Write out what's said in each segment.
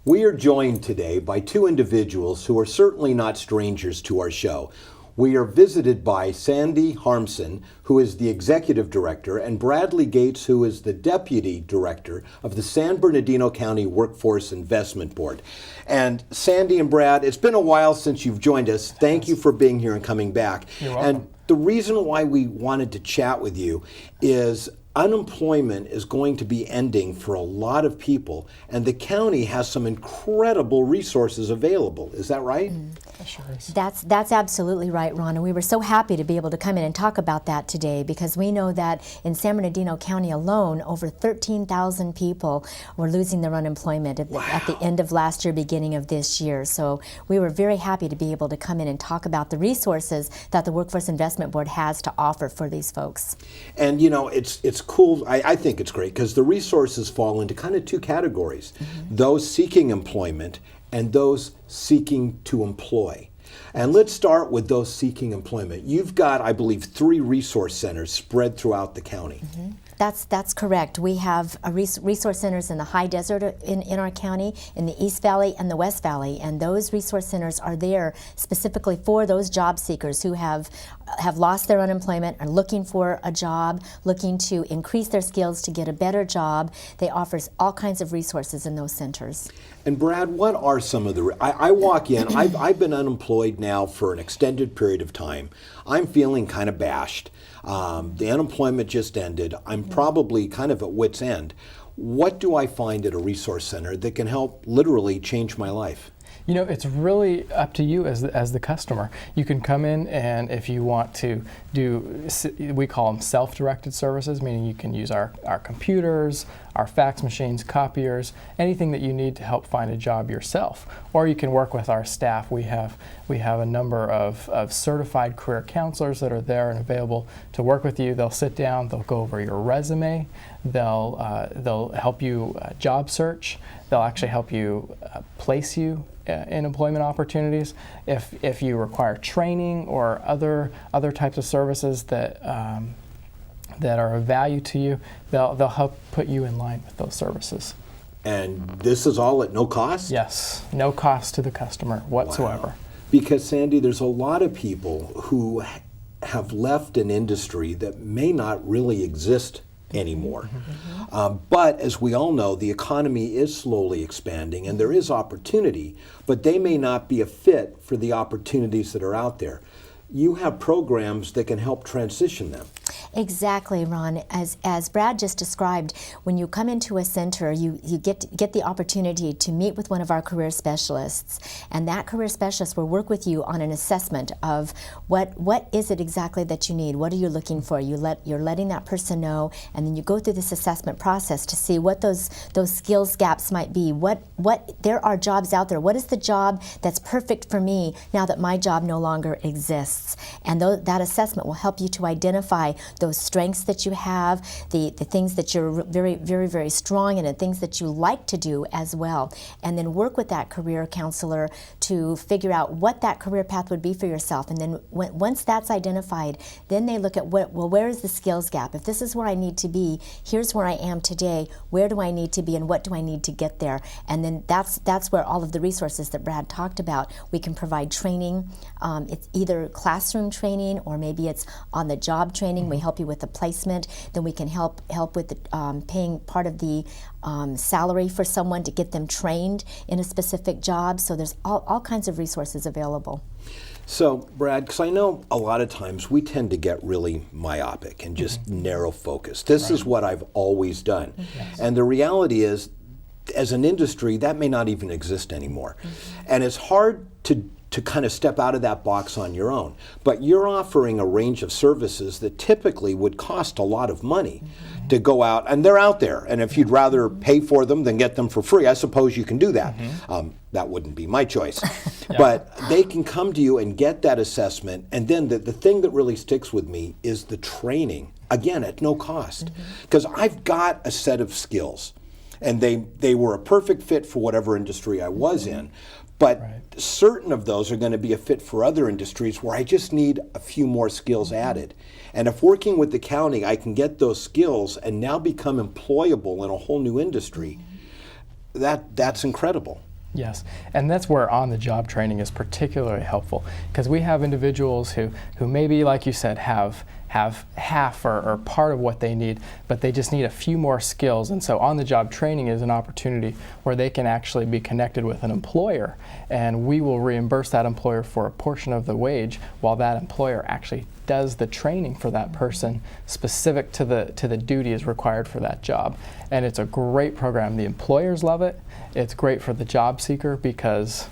We are joined today by two individuals who are certainly not strangers to our show. We are visited by Sandy Harmsen, who is the Executive Director, and Bradley Gates, who is the Deputy Director of the San Bernardino County Workforce Investment Board. And Sandy and Brad, it's been a while since you've joined us. Thank you for being here and coming back. You're welcome. And the reason why we wanted to chat with you is unemployment is going to be ending for a lot of people, and the county has some incredible resources available. Is that right? That sure is. That's absolutely right, Ron, and we were so happy to be able to come in and talk about that today, because we know that in San Bernardino County alone, over 13,000 people were losing their unemployment at the end of last year, beginning of this year. So we were very happy to be able to come in and talk about the resources that the Workforce Investment Board has to offer for these folks. And you know, it's cool. I think it's great because the resources fall into kind of two categories: those seeking employment and those seeking to employ. And let's start with those seeking employment. You've got, I believe, 3 resource centers spread throughout the county. That's correct. We have resource centers in the high desert in our county, in the East Valley and the West Valley, and those resource centers are there specifically for those job seekers who have lost their unemployment, are looking for a job, looking to increase their skills to get a better job. They offer all kinds of resources in those centers. And Brad, what are some of the, I walk in, I've been unemployed now for an extended period of time. I'm feeling kind of bashed. The unemployment just ended. I'm probably kind of at wit's end. What do I find at a resource center that can help literally change my life? You know, it's really up to you as the customer. You can come in, and if you want to do, we call them self-directed services, meaning you can use our computers, our fax machines, copiers, anything that you need to help find a job yourself. Or you can work with our staff. We have a number of certified career counselors that are there and available to work with you. They'll sit down, they'll go over your resume, they'll help you job search, they'll actually help you place you in employment opportunities. If you require training or other types of services that are of value to you, they'll help put you in line with those services. And this is all at no cost? Yes, no cost to the customer whatsoever. Wow. Because Sandy, there's a lot of people who have left an industry that may not really exist anymore. But as we all know, the economy is slowly expanding and there is opportunity, but they may not be a fit for the opportunities that are out there. You have programs that can help transition them. Exactly, Ron. As Brad just described, when you come into a center, you get the opportunity to meet with one of our career specialists, and that career specialist will work with you on an assessment of what is it exactly that you need, what are you looking for. You're letting that person know, and then you go through this assessment process to see what those skills gaps might be. What there are jobs out there. What is the job that's perfect for me now that my job no longer exists? And that assessment will help you to identify those strengths that you have, the things that you're very, very, very strong in, and things that you like to do as well. And then work with that career counselor to figure out what that career path would be for yourself. And then once that's identified, then they look at where is the skills gap? If this is where I need to be, here's where I am today, where do I need to be and what do I need to get there? And then that's where all of the resources that Brad talked about, we can provide training. It's either classroom training or maybe it's on the job training. We help you with the placement. Then we can help with the, paying part of the salary for someone to get them trained in a specific job. So there's all kinds of resources available. So, Brad, because I know a lot of times we tend to get really myopic and just narrow focused. This is what I've always done. And the reality is, as an industry, that may not even exist anymore. And it's hard to kind of step out of that box on your own. But you're offering a range of services that typically would cost a lot of money to go out, and they're out there. And if you'd rather pay for them than get them for free, I suppose you can do that. That wouldn't be my choice. But they can come to you and get that assessment, and then the thing that really sticks with me is the training, again, at no cost. Because I've got a set of skills, and they were a perfect fit for whatever industry I was in. But certain of those are going to be a fit for other industries where I just need a few more skills added. And if working with the county, I can get those skills and now become employable in a whole new industry, that's incredible. Yes, and that's where on-the-job training is particularly helpful, because we have individuals who maybe, like you said, have half or part of what they need, but they just need a few more skills. And so on-the-job training is an opportunity where they can actually be connected with an employer, and we will reimburse that employer for a portion of the wage while that employer actually does the training for that person specific to the duties required for that job. And it's a great program. The employers love it. It's great for the job seeker because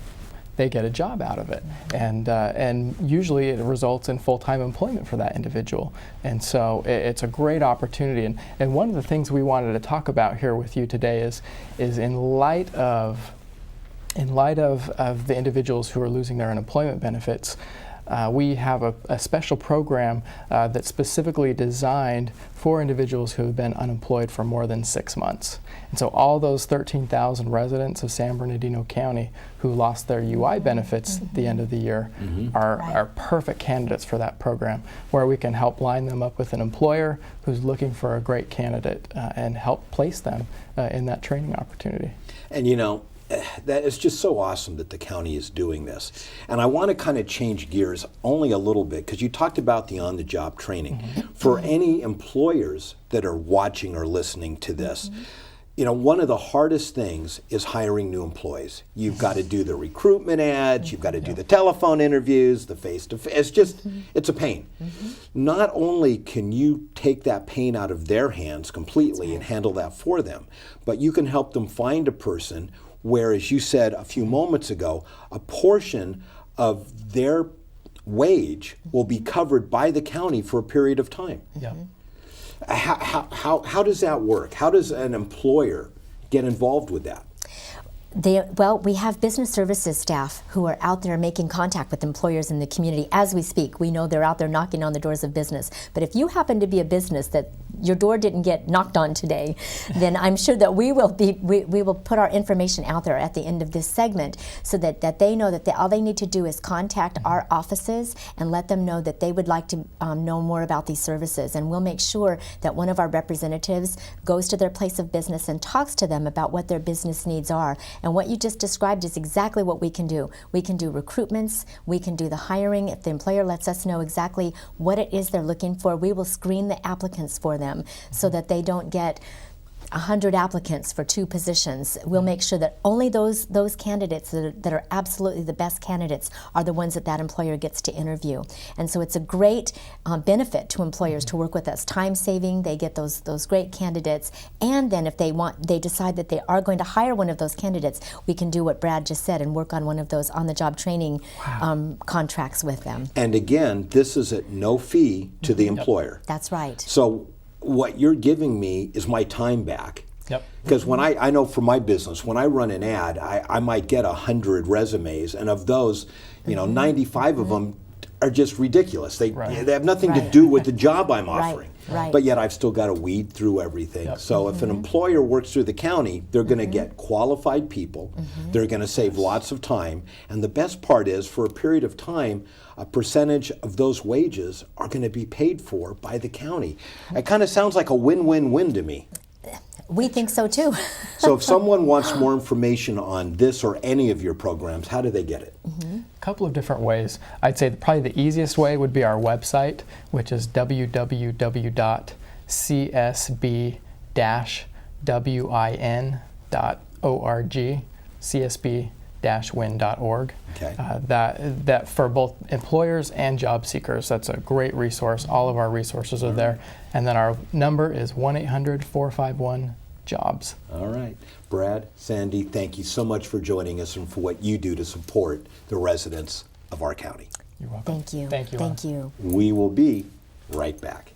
they get a job out of it, and usually it results in full-time employment for that individual. And so it's a great opportunity. And one of the things we wanted to talk about here with you today is in light of the individuals who are losing their unemployment benefits, we have a special program that's specifically designed for individuals who have been unemployed for more than 6 months. And so all those 13,000 residents of San Bernardino County who lost their UI benefits at the end of the year are perfect candidates for that program, where we can help line them up with an employer who's looking for a great candidate and help place them in that training opportunity. And you know, that is just so awesome that the county is doing this. And I want to kind of change gears only a little bit, because you talked about the on-the-job training. For any employers that are watching or listening to this, you know, one of the hardest things is hiring new employees. You've got to do the recruitment ads, you've got to do the telephone interviews, the face-to-face. It's just, it's a pain. Not only can you take that pain out of their hands completely and handle that for them, but you can help them find a person where, as you said a few moments ago, a portion of their wage will be covered by the county for a period of time. Yeah. How does that work? How does an employer get involved with that? Well, we have business services staff who are out there making contact with employers in the community as we speak. We know they're out there knocking on the doors of business. But if you happen to be a business that your door didn't get knocked on today, then I'm sure that we will put our information out there at the end of this segment, so that they know that all they need to do is contact our offices and let them know that they would like to know more about these services. And we'll make sure that one of our representatives goes to their place of business and talks to them about what their business needs are. And what you just described is exactly what we can do. We can do recruitments, we can do the hiring. If the employer lets us know exactly what it is they're looking for, we will screen the applicants for them so that they don't get 100 applicants for 2 positions. We'll make sure that only those candidates that are absolutely the best candidates are the ones that employer gets to interview. And so it's a great benefit to employers to work with us. Time saving, they get those great candidates, and then if they decide that they are going to hire one of those candidates, we can do what Brad just said and work on one of those on-the-job training contracts with them. And again, this is at no fee to the employer. That's right. So what you're giving me is my time back. Yep. Because when I know for my business, when I run an ad, I might get 100 resumes, and of those, 95 of them are just ridiculous. They have nothing to do with the job I'm offering. Right. But yet I've still got to weed through everything. Yep. So if an employer works through the county, they're going to get qualified people. They're going to save lots of time. And the best part is, for a period of time, a percentage of those wages are going to be paid for by the county. It kind of sounds like a win-win-win to me. We think so too. So if someone wants more information on this or any of your programs, how do they get it? A couple of different ways. I'd say probably the easiest way would be our website, which is www.csb-win.org, csb-win.org. Okay. That for both employers and job seekers, that's a great resource. All of our resources are there. And then our number is 1-800-451-JOBS. All right. Brad, Sandy, thank you so much for joining us and for what you do to support the residents of our county. You're welcome. Thank you. Thank you, Ron. Thank you. We will be right back.